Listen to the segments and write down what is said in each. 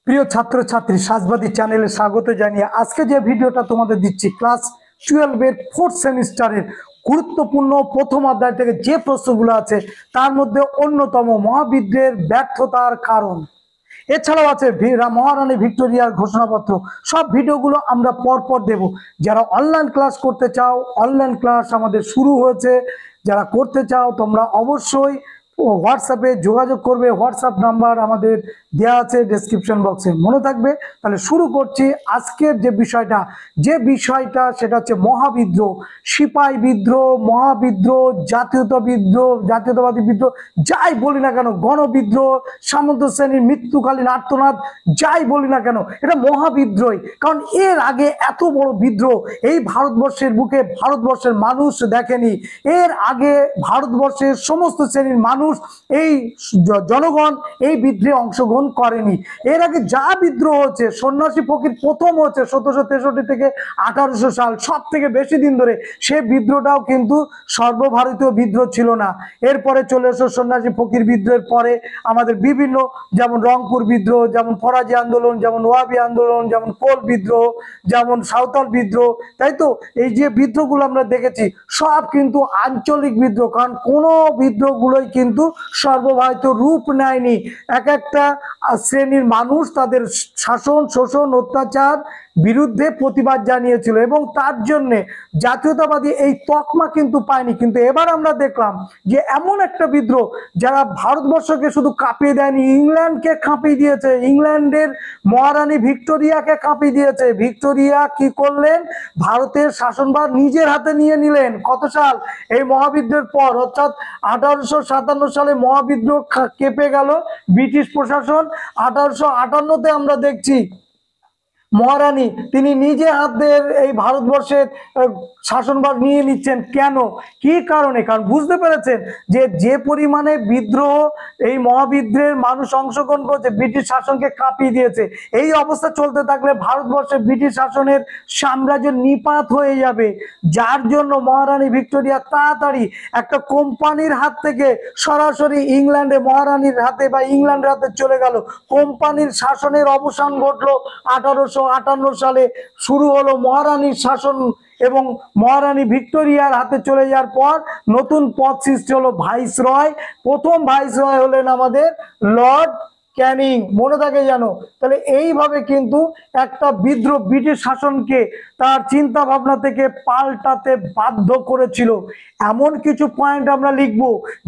প্রিয় ছাত্রছাত্রী সাজবাদী চ্যানেলে স্বাগত জানিয়ে আজকে যে ভিডিওটা তোমাদের দিচ্ছি ক্লাস 12 এর 4th সেমিস্টারের গুরুত্বপূর্ণ প্রথম অধ্যায় থেকে যে প্রশ্নগুলো আছে তার মধ্যে অন্যতম মহাবিদ্যের ব্যর্থতার কারণ। এছাড়াও আছে মহারানী ভিক্টোরিয়ার ঘোষণাপত্র। সব ভিডিওগুলো আমরা পরপর দেব। যারা অনলাইন ক্লাস করতে চাও, অনলাইন ক্লাস আমাদের শুরু হয়েছে, যারা করতে চাও তোমরা অবশ্যই হোয়াটসঅ্যাপে যোগাযোগ করবে। হোয়াটসঅ্যাপ নাম্বার আমাদের দেওয়া আছে ডেসক্রিপশন বক্সে, মনে থাকবে। তাহলে শুরু করছি আজকের যে বিষয়টা সেটা হচ্ছে মহাবিদ্রোহ, সিপাহী বিদ্রোহ, মহাবিদ্রোহ, জাতীয়তাবাদী বিদ্রোহ, যাই বলি না কেন, গণবিদ্রোহ, সামন্ত শ্রেণীর মৃত্যুকালীন আর্তনাদ, যাই বলি না কেন, এটা মহাবিদ্রোহী। কারণ এর আগে এত বড় বিদ্রোহ এই ভারতবর্ষের বুকে ভারতবর্ষের মানুষ দেখেনি। এর আগে ভারতবর্ষের সমস্ত শ্রেণীর মানুষ, এই জনগণ এই বিদ্রোহে অংশগ্রহণ করেনি। এর আগে যা বিদ্রোহ হচ্ছে, সন্ন্যাসী ফকির প্রথম হচ্ছে 1763 থেকে 1800 সাল, সব থেকে বেশি দিন ধরে। সে বিদ্রোহটাও কিন্তু সর্বভারতীয় বিদ্রোহ ছিল না। এরপরে চলে এসো সন্ন্যাসী ফকির বিদ্রোহের পরে আমাদের বিভিন্ন, যেমন রংপুর বিদ্রোহ, যেমন ফরাজি আন্দোলন, যেমন ওয়াবি আন্দোলন, যেমন কোল বিদ্রোহ, যেমন সাঁওতাল বিদ্রোহ, তাই তো? এই যে বিদ্রোহগুলো আমরা দেখেছি সব কিন্তু আঞ্চলিক বিদ্রোহ, কারণ কোনো বিদ্রোহগুলোই কিন্তু সর্বভারতীয় রূপ নেয়নি। এক একটা শ্রেণীর মানুষ তাদের শাসন, শোষণ, অত্যাচার বিরুদ্ধে প্রতিবাদ জানিয়েছিল এবং তার জন্য জাতীয়তাবাদী এই তকমা কিন্তু পায়নি। কিন্তু এবার আমরা দেখলাম যে এমন একটা বিদ্রোহ যারা ভারতবর্ষকে শুধু কাঁপিয়ে দেয়নি, ইংল্যান্ডকে কাঁপিয়ে দিয়েছে, ইংল্যান্ডের মহারানী ভিক্টোরিয়াকে কাঁপিয়ে দিয়েছে। ভিক্টোরিয়া কি করলেন? ভারতের শাসনভার নিজের হাতে নিয়ে নিলেন। কত সাল? এই মহাবিদ্রোহের পর, অর্থাৎ 1857 সালে মহাবিদ্রোহ কেঁপে গেল ব্রিটিশ প্রশাসন। 1858-তে আমরা দেখছি মহারানী তিনি নিজে হাতের এই ভারতবর্ষের শাসনভার নিয়ে নিচ্ছেন। কেন, কি কারণে? কারণ বুঝতে পেরেছেন যে পরিমাণে বিদ্রোহ, এই মহাবিদ্রোহের মানুষ অংশগ্রহণ করছে, ব্রিটিশ শাসনকে কাঁপিয়ে দিয়েছে। এই অবস্থা চলতে থাকলে ভারতবর্ষে ব্রিটিশ শাসনের সাম্রাজ্য নিপাত হয়ে যাবে। যার জন্য মহারানী ভিক্টোরিয়া তাড়াতাড়ি একটা কোম্পানির হাত থেকে সরাসরি ইংল্যান্ডে মহারানীর হাতে বা ইংল্যান্ডের হাতে চলে গেল। কোম্পানির শাসনের অবসান ঘটলো 1858 সালে। শুরু হলো মহারানীর শাসন এবং মহারানী ভিক্টোরিয়ার হাতে চলে যাওয়ার পর নতুন পদ সৃষ্টি হলো ভাইসরয়। প্রথম ভাইসরয় হলেন আমাদের লর্ড ক্যানিং, মনে থাকে জানো? তাহলে এইভাবে কিন্তু একটা বিদ্রোহ ব্রিটিশ শাসনকে তার চিন্তা ভাবনা থেকে পাল্টাতে বাধ্য করেছিল। এমন কিছু পয়েন্ট আমরা লিখব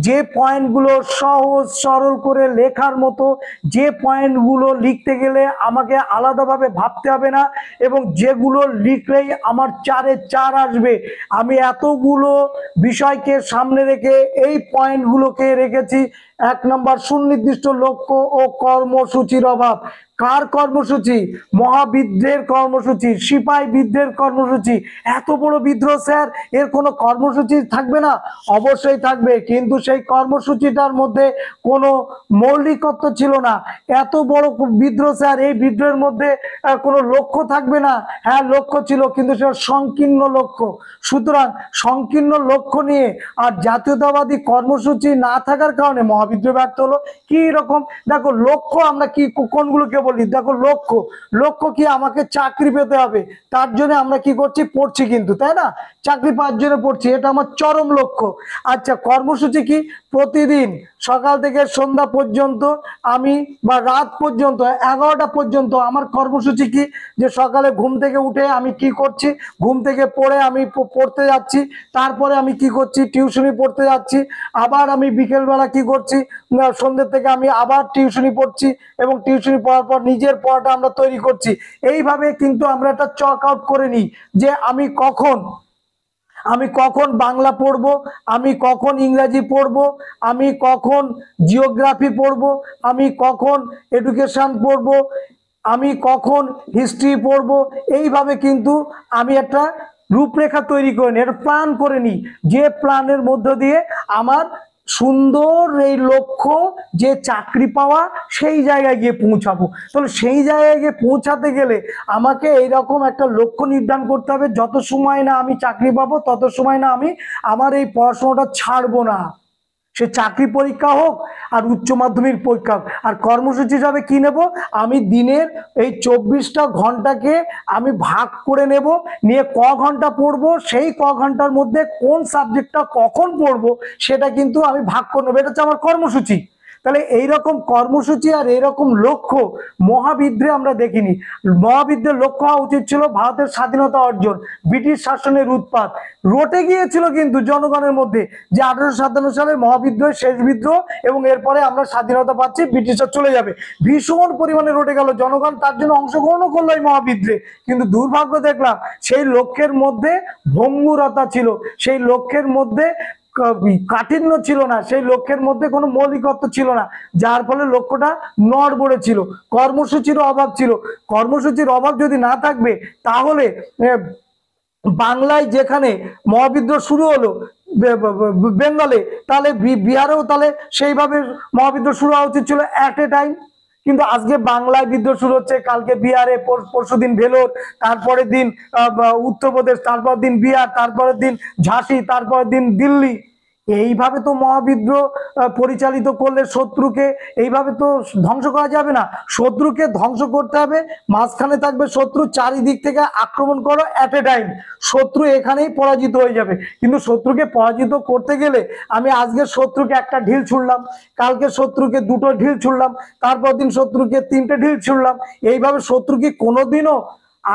যে পয়েন্টগুলো সহজ সরল করে লেখার মতো, যে পয়েন্টগুলো লিখতে গেলে আমাকে আলাদাভাবে ভাবতে হবে না এবং যেগুলো লিখলেই আমার 4-এ 4 আসবে। আমি এতগুলো বিষয়কে সামনে রেখে এই পয়েন্টগুলোকে রেখেছি। 1 নম্বর, সুনির্দিষ্ট লক্ষ্য ও কর্মসূচির অভাব। কার কর্মসূচি? মহাবিদ্রোহের কর্মসূচি, সিপাহী বিদ্রোহের কর্মসূচি। এত বড় বিদ্রোহ স্যার, এর কোনো কর্মসূচি থাকবে না? অবশ্যই থাকবে, কিন্তু সেই কর্মসূচিটার মধ্যে কোনো মৌলিকত্ব ছিল না। এত বড় বিদ্রোহ স্যার, এই বিদ্রোহের মধ্যে কোনো লক্ষ্য থাকবে না? হ্যাঁ, লক্ষ্য ছিল, কিন্তু সেটা সংকীর্ণ লক্ষ্য। সুতরাং সংকীর্ণ লক্ষ্য নিয়ে আর জাতীয়তাবাদী কর্মসূচি না থাকার কারণে মহাবিদ্রোহ ব্যর্থ হলো। কি রকম? দেখো লক্ষ্য আমরা কি কোনগুলোকে বলি? দেখো লক্ষ্য কি? আমাকে চাকরি পেতে হবে, তার জন্য আমরা কি করছি? পড়ছি, কিন্তু তাই না? চাকরি পাওয়ার জন্য পড়ছি, এটা আমার চরম লক্ষ্য। আচ্ছা, কর্মসূচি কি? প্রতিদিন সকাল থেকে সন্ধ্যা পর্যন্ত আমি বা রাত পর্যন্ত 11টা পর্যন্ত আমার কর্মসূচি কি? যে সকালে ঘুম থেকে উঠে আমি কি করছি? ঘুম থেকে পড়ে আমি পড়তে যাচ্ছি, তারপরে আমি কি করছি? টিউশনি পড়তে যাচ্ছি, আবার আমি বিকেলবেলা কি করছি? সন্ধ্যে থেকে আমি আবার টিউশনি পড়ছি এবং টিউশনি পড়ার পর নিজের পড়াটা আমরা তৈরি করছি। এইভাবে কিন্তু আমরা একটা চক আউট করে নিই যে আমি কখন বাংলা পড়বো, আমি কখন ইংরাজি পড়বো, আমি কখন জিওগ্রাফি পড়বো, আমি কখন এডুকেশন পড়বো, আমি কখন হিস্ট্রি পড়বো। এইভাবে কিন্তু আমি একটা রূপরেখা তৈরি করে নিই, একটা প্ল্যান করে নিই, যে প্ল্যানের মধ্য দিয়ে আমার সুন্দর এই লক্ষ্য যে চাকরি পাওয়া, সেই জায়গায় গিয়ে পৌঁছাবো। তাহলে সেই জায়গায় গিয়ে পৌঁছাতে গেলে আমাকে এইরকম একটা লক্ষ্য নির্ধারণ করতে হবে, যত সময় না আমি চাকরি পাবো তত সময় না আমি আমার এই পড়াশোনাটা ছাড়বো না। সে চাকরি পরীক্ষা হোক আর উচ্চ মাধ্যমিক পরীক্ষা হোক। আর কর্মসূচি হিসাবে কি নেব, আমি দিনের এই 24টা ঘন্টাকে আমি ভাগ করে নেব, নিয়ে ক ঘন্টা পড়বো, সেই ক ঘন্টার মধ্যে কোন সাবজেক্টটা কখন পড়বো সেটা কিন্তু আমি ভাগ করে নেবো। এটা হচ্ছে আমার কর্মসূচি। তাহলে এইরকম কর্মসূচি আর এইরকম লক্ষ্য মহাবিদ্রে আমরা দেখিনি। মহাবিদ্রের লক্ষ্য হওয়া উচিত ছিল ভারতের স্বাধীনতা অর্জন, ব্রিটিশ শাসনের উৎপাত। রটে গিয়েছিল কিন্তু জনগণের মধ্যে যে 1857 সালে মহাবিদ্রোহ শেষ বিদ্রোহ এবং এরপরে আমরা স্বাধীনতা পাচ্ছি, ব্রিটিশরা চলে যাবে। ভীষণ পরিমাণে রটে গেল, জনগণ তার জন্য অংশগ্রহণও করলো এই মহাবিদ্রে। কিন্তু দুর্ভাগ্য দেখলাম সেই লক্ষ্যের মধ্যে ভঙ্গুরতা ছিল, সেই লক্ষ্যের মধ্যে কাঠিন্য ছিল না, সেই লক্ষ্যের মধ্যে কোনো মৌলিকত্ব ছিল না, যার ফলে লক্ষ্যটা নড়বড়ে ছিল। কর্মসূচির অভাব ছিল। কর্মসূচির অভাব যদি না থাকবে তাহলে বাংলায় যেখানে মহাবিদ্রোহ শুরু হলো বেঙ্গলে, তাহলে বিহারেও তাহলে সেইভাবে মহাবিদ্রোহ শুরু হওয়া উচিত ছিল অ্যাট এ টাইম। কিন্তু আজকে বাংলায় বিদ্রোহ শুরু হচ্ছে, কালকে বিহারে, পরশুদিন ভেলোর, তারপরের দিন উত্তরপ্রদেশ, তারপর দিন বিহার, তারপরের দিন ঝাঁসি, তারপরের দিন দিল্লি। এইভাবে তো মহাবিদ্রোহ পরিচালিত করলে শত্রুকে এইভাবে তো ধ্বংস করা যাবে না। শত্রুকে ধ্বংস করতে হবে, মাঝখানে থাকবে শত্রু, চারিদিক থেকে আক্রমণ করো অ্যাট এ টাইম, শত্রু এখানেই পরাজিত হয়ে যাবে। কিন্তু শত্রুকে পরাজিত করতে গেলে আমি আজকে শত্রুকে একটা ঢিল ছুড়লাম, কালকে শত্রুকে দুটো ঢিল ছুড়লাম, তারপর দিন শত্রুকে তিনটে ঢিল ছুড়লাম, এইভাবে শত্রু কি কোনোদিনও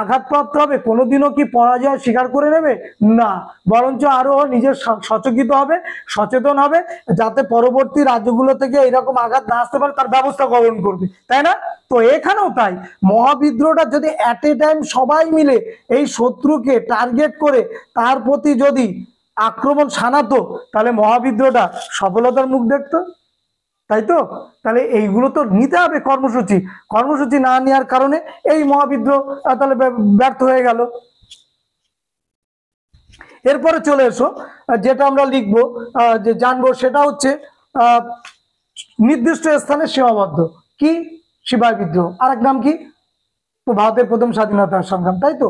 আঘাতপ্রাপ্ত হবে? কোনোদিনও কি পরাজয় স্বীকার করে নেবে? না, বরঞ্চ আরো নিজের সচকিত হবে, সচেতন হবে, যাতে পরবর্তী রাজ্যগুলো থেকে এরকম আঘাত না আসতে পারে তার ব্যবস্থা গ্রহণ করবে, তাই না? তো এখানেও তাই, মহাবিদ্রোহটা যদি অ্যাট এ টাইম সবাই মিলে এই শত্রুকে টার্গেট করে তার প্রতি যদি আক্রমণ শানাতো, তাহলে মহাবিদ্রোহটা সফলতার মুখ দেখতো, তাই তো? তাহলে এইগুলো তো নিতে হবে কর্মসূচি। কর্মসূচি না নেওয়ার কারণে এই মহাবিদ্রোহ তাহলে ব্যর্থ হয়ে গেল। এরপরে চলে এসো, যেটা আমরা লিখবো, যে জানবো, সেটা হচ্ছে নির্দিষ্ট স্থানে সীমাবদ্ধ। কি? সিপাহী বিদ্রোহ। আর এক নাম কি? ভারতের প্রথম স্বাধীনতা সংগ্রাম, তাই তো?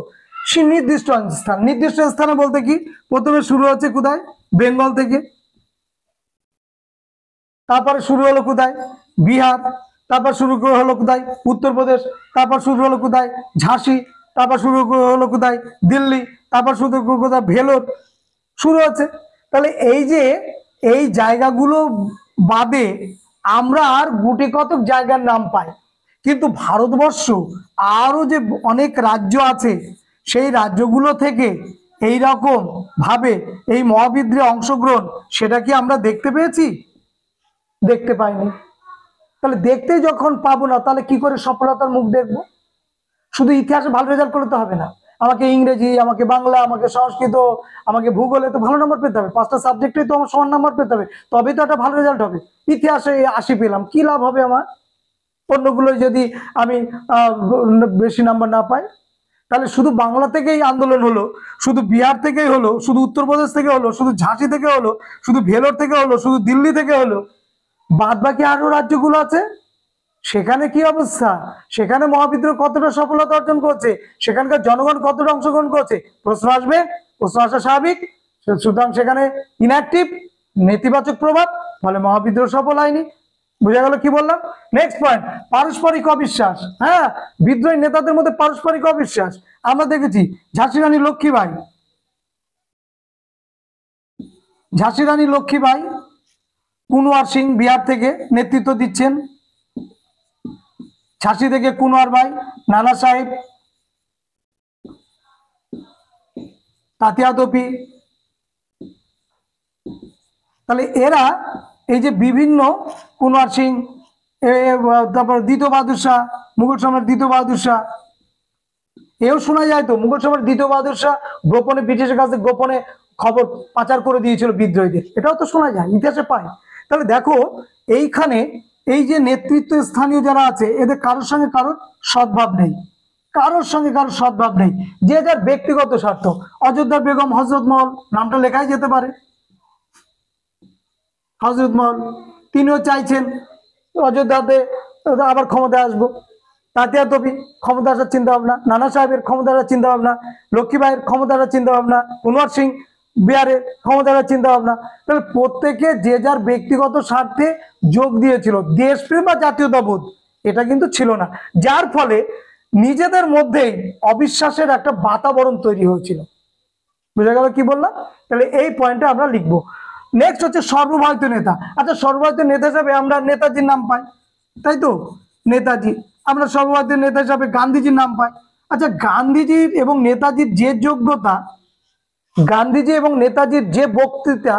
নির্দিষ্ট স্থান। নির্দিষ্ট স্থানে বলতে কি, প্রথমে শুরু হচ্ছে কোথায়? বেঙ্গল থেকে, তারপরে শুরু হলো কোথায়? বিহার, তারপর শুরু হলো কোথায়? উত্তরপ্রদেশ, তারপর শুরু হলো কোথায়? ঝাঁসি, তারপর শুরু হলো কোথায়? দিল্লি, তারপর শুরু কোথায়? ভেলোর শুরু হচ্ছে। তাহলে এই যে এই জায়গাগুলো বাদে আমরা আর গুটি কতক জায়গার নাম পাই, কিন্তু ভারতবর্ষ আরো যে অনেক রাজ্য আছে, সেই রাজ্যগুলো থেকে এই রকম ভাবে এই মহাবিদ্রোহে অংশগ্রহণ, সেটা কি আমরা দেখতে পেয়েছি? দেখতে পাইনি। তাহলে দেখতে যখন পাবো না, তাহলে কি করে সফলতার মুখ দেখবো? শুধু ইতিহাসে ভালো রেজাল্ট করলে তো হবে না, আমাকে ইংরেজি, আমাকে বাংলা, আমাকে সংস্কৃত, আমাকে ভূগোলে তো ভালো নাম্বার পেতে হবে, 5টা সাবজেক্টে তো আমার সমান নাম্বার পেতে হবে, তবেই তো একটা ভালো রেজাল্ট হবে। ইতিহাসে 80 পেলাম, কি লাভ হবে আমার? অন্যগুলো যদি আমি বেশি নাম্বার না পাই, তাহলে শুধু বাংলা থেকেই আন্দোলন হলো, শুধু বিহার থেকেই হলো, শুধু উত্তরপ্রদেশ থেকে হলো, শুধু ঝাঁসি থেকে হলো, শুধু ভেলোর থেকে হলো, শুধু দিল্লি থেকে হলো, বাদ বাকি আরো রাজ্যগুলো আছে, সেখানে কি অবস্থা? সেখানে মহাবিদ্রোহ কতটা সফলতা অর্জন করছে? সেখানকার জনগণ কতটা অংশগ্রহণ করছে? প্রশ্ন আসবে, প্রশ্ন আসা স্বাভাবিক। সুতরাং সেখানে ইনঅ্যাক্টিভ, নেতিবাচক প্রভাব, ফলে মহাবিদ্রোহ সফল হয়নি। বুঝা গেল কি বললাম? নেক্সট পয়েন্ট, পারস্পরিক অবিশ্বাস। হ্যাঁ, বিদ্রোহী নেতাদের মধ্যে পারস্পরিক অবিশ্বাস আমরা দেখেছি। ঝাঁসি রানী লক্ষ্মীবাই, ঝাঁসি রানী লক্ষ্মীবাই কুনওয়ার সিং বিহার থেকে নেতৃত্ব দিচ্ছেন, ঝাঁসি থেকে কুনওয়ার ভাই, নানা সাহেব, তাতিয়া তোপি। তাহলে এরা এই যে বিভিন্ন কুনওয়ার সিং, তারপর দ্বিতীয় বাহাদুর শাহ, মুঘল সম্রাট দ্বিতীয় বাহাদুর শাহ, এও শোনা যায় তো মুঘল সম্রাট দ্বিতীয় বাহাদুর শাহ গোপনে ব্রিটিশের কাছে গোপনে খবর পাচার করে দিয়েছিল বিদ্রোহীদের, এটাও তো শোনা যায়, ইতিহাসে পায়। তাহলে দেখো এইখানে এই যে নেতৃত্ব স্থানীয় যারা আছে, এদের কারোর সঙ্গে কারোর সদ্ভাব নেই, কারোর সঙ্গে কারোর সদ্ভাব নেই, যে যার ব্যক্তিগত স্বার্থ। অযোধ্যা বেগম হজরত মহল, নামটা লেখাই যেতে পারে, হজরত মহল, তিনিও চাইছেন অযোধ্যাতে আবার ক্ষমতায় আসবো। তাতিয়া তোপি ক্ষমতা আসার চিন্তা ভাবনা, নানা সাহেবের ক্ষমতা আসার চিন্তা ভাবনা, লক্ষ্মীবাইয়ের ক্ষমতা আসার চিন্তা ভাবনা, কুনওয়ার সিং বিহারে ক্ষমতার চিন্তা ভাবনা। তাহলে প্রত্যেকে যে যার ব্যক্তিগত স্বার্থে যোগ দিয়েছিল, দেশপ্রেম বা জাতীয়তাবোধ এটা কিন্তু ছিল না, যার ফলে নিজেদের মধ্যেই অবিশ্বাসের একটা বাতাবরণ তৈরি হয়েছিল। বুঝা গেল কি বললাম? তাহলে এই পয়েন্টটা আমরা লিখবো। নেক্সট হচ্ছে সর্বভারতীয় নেতা। আচ্ছা, সর্বভারতীয় নেতা হিসাবে আমরা নেতাজির নাম পাই, তাই তো? নেতাজি, আমরা সর্বভারতীয় নেতা হিসাবে গান্ধীজির নাম পাই। আচ্ছা, গান্ধীজির এবং নেতাজির যে যোগ্যতা, গান্ধীজি এবং নেতাজির যে বক্তৃতা,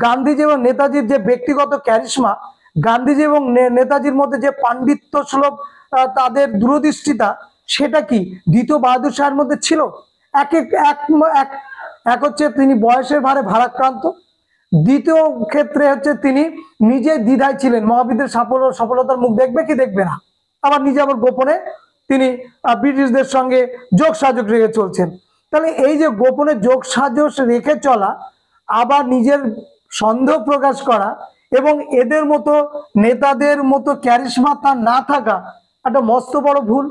গান্ধীজি এবং নেতাজির যে ব্যক্তিগত ক্যারিশমা, গান্ধীজি এবং নেতাজির মধ্যে যে পাণ্ডিত্য সুলভ তাদের দূরদৃষ্টিতা, সেটা কি দ্বিতীয় বাহাদুর শাহের মধ্যে ছিল? এক এক এক এক হচ্ছে তিনি বয়সের ভারে ভারাক্রান্ত, দ্বিতীয় ক্ষেত্রে হচ্ছে তিনি নিজে দ্বিধায় ছিলেন, মহাবিদ্যের সফলতার মুখ দেখবে কি দেখবে না, আবার নিজে আবার গোপনে তিনি ব্রিটিশদের সঙ্গে যোগ সাজক রেখে চলছেন। তাহলে এই যে গোপনে যোগ সাজস রেখে চলা, আবার নিজের সন্দেহ প্রকাশ করা, এবং এদের মতো নেতাদের মতো ক্যারিশমা তার না থাকা একটা মস্ত বড় ভুল।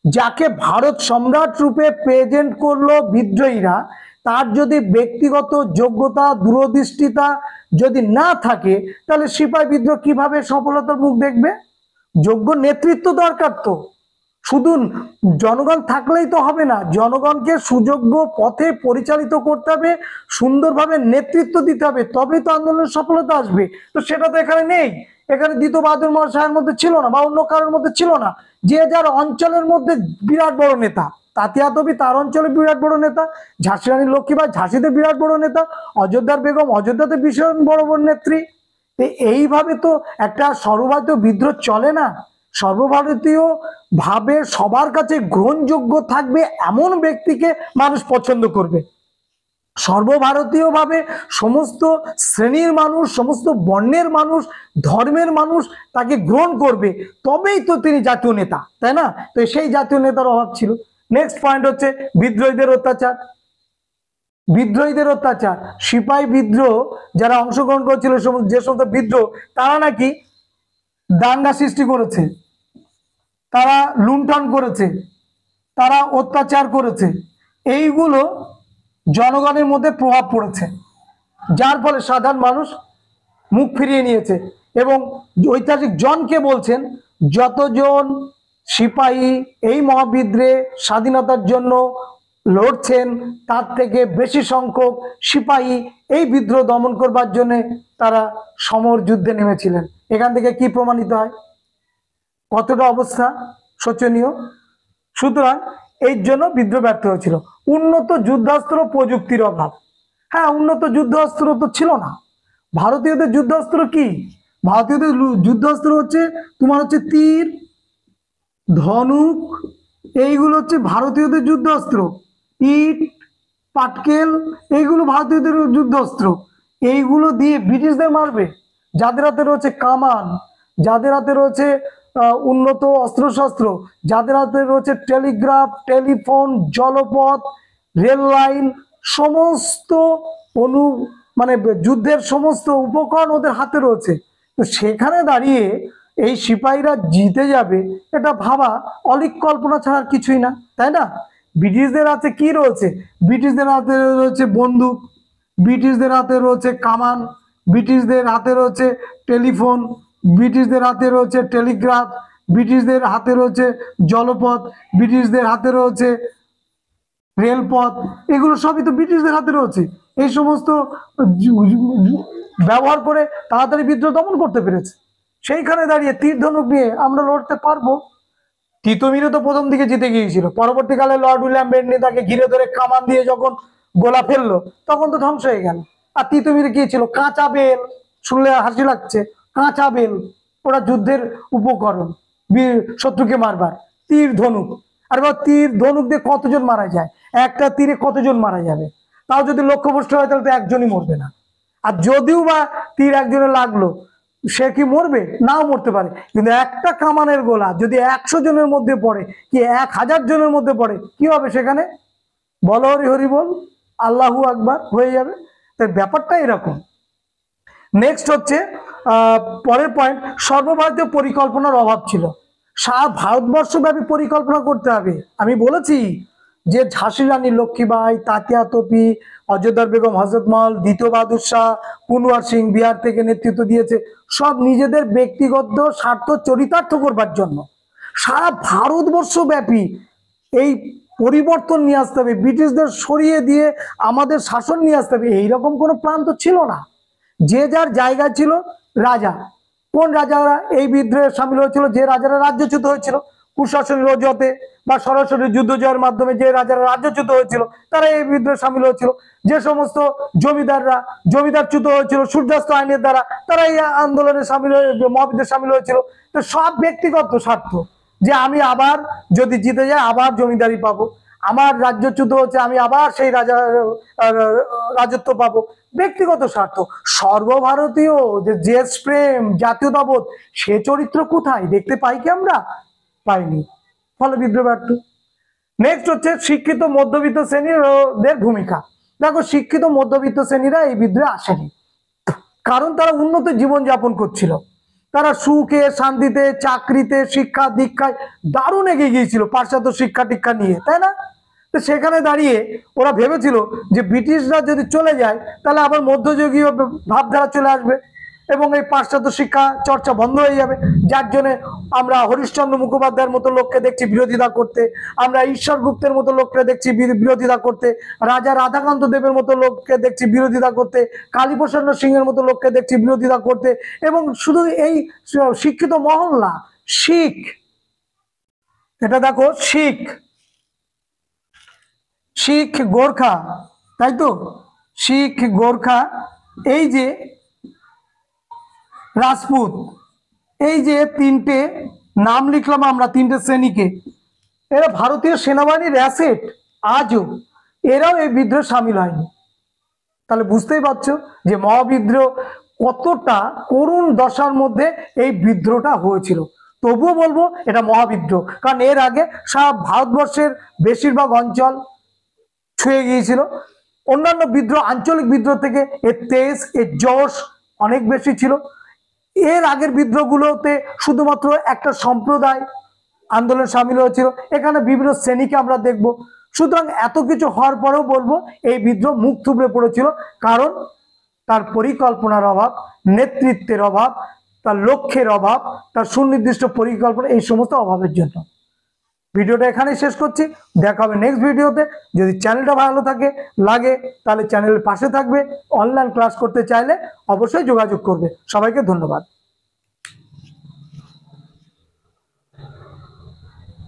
যাকে ভারত সম্রাট রূপে প্রেজেন্ট করলো বিদ্রোহীরা, তার যদি ব্যক্তিগত যোগ্যতা দূরদৃষ্টিতা যদি না থাকে, তাহলে সিপাহী বিদ্রোহ কিভাবে সফলতার মুখ দেখবে? যোগ্য নেতৃত্ব দরকার। তো শুধু জনগণ থাকলেই তো হবে না, জনগণকে সুযোগ্য পথে পরিচালিত করতে হবে, সুন্দরভাবে নেতৃত্ব দিতে হবে, তবেই তো আন্দোলনের সফলতা আসবে। তো সেটা তো এখানে নেই, এখানে দ্বিতীয় বাহাদুর শাহের মধ্যে ছিল না, বা অন্য কারোর মধ্যে ছিল না। যে যার অঞ্চলের মধ্যে বিরাট বড় নেতা, তাতিয়া তবি তার অঞ্চলে বিরাট বড় নেতা, ঝাঁসি রানী লক্ষ্মীবাই ঝাঁসিতে বিরাট বড় নেতা, অযোধ্যার বেগম অযোধ্যাতে ভীষণ বড় বড় নেত্রী। এইভাবে তো একটা সর্বভারতীয় বিদ্রোহ চলে না। সর্বভারতীয় ভাবে সবার কাছে গ্রহণযোগ্য থাকবে এমন ব্যক্তিকে মানুষ পছন্দ করবে। সর্বভারতীয় ভাবে সমস্ত শ্রেণীর মানুষ, সমস্ত বর্ণের মানুষ, ধর্মের মানুষ তাকে গ্রহণ করবে, তবেই তো তিনি জাতীয় নেতা, তাই না? তো সেই জাতীয় নেতার অভাব ছিল। নেক্সট পয়েন্ট হচ্ছে বিদ্রোহীদের অত্যাচার। বিদ্রোহীদের অত্যাচার, সিপাহী বিদ্রোহ যারা অংশগ্রহণ করেছিল, যে সমস্ত বিদ্রোহ, তারা নাকি দাঙ্গা সৃষ্টি করেছে, তারা লুণ্ঠন করেছে, তারা অত্যাচার করেছে, এইগুলো জনগণের মধ্যে প্রভাব পড়েছে, যার ফলে সাধারণ মানুষ মুখ ফিরিয়ে নিয়েছে। এবং ঐতিহাসিক জনকে বলছেন, যতজন সিপাহী এই মহাবিদ্রোহে স্বাধীনতার জন্য লড়ছেন, তার থেকে বেশি সংখ্যক সিপাহী এই বিদ্রোহ দমন করবার জন্য তারা সমর যুদ্ধে নেমেছিলেন। এখান থেকে কি প্রমাণিত হয়? কতটা অবস্থা শোচনীয়। সুতরাং এই জন্য বিদ্রোহ ব্যর্থ হয়েছিল। উন্নত যুদ্ধাস্ত্র প্রযুক্তির অভাব। হ্যাঁ, উন্নত যুদ্ধাস্ত্র তো ছিল না। ভারতীয়দের যুদ্ধাস্ত্র কি? ভারতীয়দের যুদ্ধাস্ত্র হচ্ছে তোমার হচ্ছে তীর, ধনুক, এইগুলো হচ্ছে ভারতীয়দের যুদ্ধাস্ত্র। ইট, পাটকেল, এইগুলো ভারতীয়দের যুদ্ধাস্ত্র। এইগুলো দিয়ে ব্রিটিশদের মারবে। যাদের হাতে রয়েছে কামান, যাদের হাতে রয়েছে উন্নত অস্ত্রশস্ত্র, যাদের হাতে রয়েছে টেলিগ্রাফ, টেলিফোন, জলপথ, রেল লাইন, সমস্ত মানে যুদ্ধের সমস্ত উপকরণ ওদের হাতে রয়েছে। তো সেখানে দাঁড়িয়ে এই সিপাহীরা জিতে যাবে, এটা ভাবা অলিক কল্পনা ছাড়া কিছুই না, তাই না? ব্রিটিশদের হাতে কি রয়েছে? ব্রিটিশদের হাতে রয়েছে বন্দুক, ব্রিটিশদের হাতে রয়েছে কামান, ব্রিটিশদের হাতে রয়েছে টেলিফোন, ব্রিটিশদের হাতে রয়েছে টেলিগ্রাফ, ব্রিটিশদের হাতে রয়েছে জলপথ, ব্রিটিশদের হাতে রয়েছে রেলপথ। এগুলো সবই তো ব্রিটিশদের হাতে রয়েছে। এই সমস্ত ব্যবহার করে তাড়াতাড়ি বিদ্রোহ দমন করতে পেরেছে। সেইখানে দাঁড়িয়ে তীর ধনুক নিয়ে আমরা লড়তে পারবো? তিতুমিরও তো প্রথম দিকে জিতে গিয়েছিল, পরবর্তীকালে লর্ড উইলিয়াম বেন্টলি তাকে ঘিরে ধরে কামান দিয়ে যখন গোলা ফেললো, তখন তো ধ্বংস হয়ে গেল। আর তিতুমিরে কি ছিল? কাঁচা বেল। শুনলে হাসি লাগছে, কাঁচা বেল, ওরা যুদ্ধের উপকরণ শত্রুকে মারবার। তীর ধনুক, আর তীর ধনুক দিয়ে কতজন মারা যায়? একটা তীরে কতজন মারা যাবে? তাও যদি লক্ষ্যভ্রষ্ট হয় তাহলে তো একজনই মরবে না। আর যদিও বা তীর একজনের লাগলো, সে কি মরবে? নাও মরতে পারে। কিন্তু একটা কামানের গোলা যদি 100 জনের মধ্যে পড়ে, কি 1000 জনের মধ্যে পড়ে, কি হবে সেখানে? বল হরি হরি বল, আল্লাহু আকবার হয়ে যাবে। তাই ব্যাপারটা এরকম। নেক্সট হচ্ছে পরের পয়েন্ট, সর্বভারতীয় পরিকল্পনার অভাব ছিল। সারা ভারতবর্ষব্যাপী পরিকল্পনা করতে হবে। আমি বলেছি যে ঝাঁসি রানী লক্ষ্মীবাই, তাতিয়া তোপি, অযোধ্যার বেগম হজরত মহল, দ্বিতীয় বাহাদুর শাহ, কুনওয়ার সিং বিহার থেকে নেতৃত্ব দিয়েছে, সব নিজেদের ব্যক্তিগত স্বার্থ চরিতার্থ করবার জন্য। সারা ভারতবর্ষ ব্যাপী এই পরিবর্তন নিয়ে আসতে হবে, ব্রিটিশদের সরিয়ে দিয়ে আমাদের শাসন নিয়ে আসতে হবে, এইরকম কোনো প্রান্ত ছিল না। যে যার জায়গা ছিল রাজা। কোন রাজারা এই বিদ্রোহে সামিল হয়েছিল? যে রাজারা রাজ্যচ্যুত হয়েছিল কুশাসনের রজতে বা সরাসরি যুদ্ধ জয়ের মাধ্যমে যে রাজারা রাজ্যচ্যুত হয়েছিল তারা এই বিদ্রোহে সামিল হয়েছিল। যে সমস্ত জমিদাররা জমিদারচ্যুত হয়েছিল সূর্যাস্ত আইনের দ্বারা, তারা এই আন্দোলনে সামিল হয়ে মহাবিদ্রোহে সামিল হয়েছিল। তো সব ব্যক্তিগত স্বার্থ, যে আমি আবার যদি জিতে যাই আবার জমিদারি পাবো, আমার রাজ্যচ্যুত হচ্ছে আমি আবার সেই রাজত্ব পাবো, ব্যক্তিগত স্বার্থ। সর্বভারতীয় যে দেশপ্রেম, জাতীয়তাবোধ, সে চরিত্র কোথায় দেখতে পাই কি? আমরা পাইনি, ফলে বিদ্রোহ ব্যর্থ। নেক্সট হচ্ছে শিক্ষিত মধ্যবিত্ত শ্রেণীদের ভূমিকা। দেখো, শিক্ষিত মধ্যবিত্ত শ্রেণীরা এই বিদ্রোহে আসেনি, কারণ তারা উন্নত জীবন যাপন করছিল। তারা সুখে শান্তিতে চাকরিতে শিক্ষা দীক্ষায় দারুণ এগিয়ে গিয়েছিল পাশ্চাত্য শিক্ষা টিক্ষা নিয়ে, তাই না? তো সেখানে দাঁড়িয়ে ওরা ভেবেছিল যে ব্রিটিশরা যদি চলে যায় তাহলে আবার মধ্যযুগীয় ভাবধারা চলে আসবে এবং এই পাশ্চাত্য শিক্ষা চর্চা বন্ধ হয়ে যাবে। যার জন্য আমরা হরিশ্চন্দ্র মুখোপাধ্যায়ের মতো লোককে দেখছি বিরোধিতা করতে, আমরা ঈশ্বর গুপ্তের মতো লোককে দেখছি বিরোধিতা করতে, রাজা রাধাকান্ত দেবের মতো লোককে দেখছি বিরোধিতা করতে, কালীপ্রসন্ন সিংহের মতো লোককে দেখছি বিরোধিতা করতে। এবং শুধু এই শিক্ষিত মহল না, শিখ, এটা দেখো, শিখ গোর্খা, তাই তো, শিখ গোর্খা, এই যে রাজপুত, এই যে তিনটে নাম লিখলাম আমরা, তিনটে শ্রেণীকে, এরা ভারতীয় সেনাবাহিনীর অ্যাসেট আজও, এরাও এই বিদ্রোহে সামিল হয়নি। তাহলে বুঝতেই পারছো যে মহাবিদ্রোহ কতটা করুণ দশার মধ্যে এই বিদ্রোহটা হয়েছিল। তবুও বলবো এটা মহাবিদ্রোহ, কারণ এর আগে সারা ভারতবর্ষের বেশিরভাগ অঞ্চল ছুঁয়ে গিয়েছিল। অন্যান্য বিদ্রোহ, আঞ্চলিক বিদ্রোহ থেকে এর তেজ, এর যশ অনেক বেশি ছিল। এর আগের বিদ্রোহগুলোতে শুধুমাত্র একটা সম্প্রদায় আন্দোলন সামিল হয়েছিল, এখানে বিভিন্ন শ্রেণীকে আমরা দেখব। সুতরাং এত কিছু হওয়ার পরেও বলবো এই বিদ্রোহ মুখ থুবড়ে পড়েছিল, কারণ তার পরিকল্পনার অভাব, নেতৃত্বের অভাব, তার লক্ষ্যের অভাব, তার সুনির্দিষ্ট পরিকল্পনা, এই সমস্ত অভাবের জন্য। ভিডিওটা এখানেই শেষ করছি, দেখা হবে নেক্সট ভিডিওতে। যদি চ্যানেলটা ভালো লাগে তাহলে চ্যানেলের পাশে থাকবে। অনলাইন ক্লাস করতে চাইলে অবশ্যই যোগাযোগ করবে। সবাইকে ধন্যবাদ।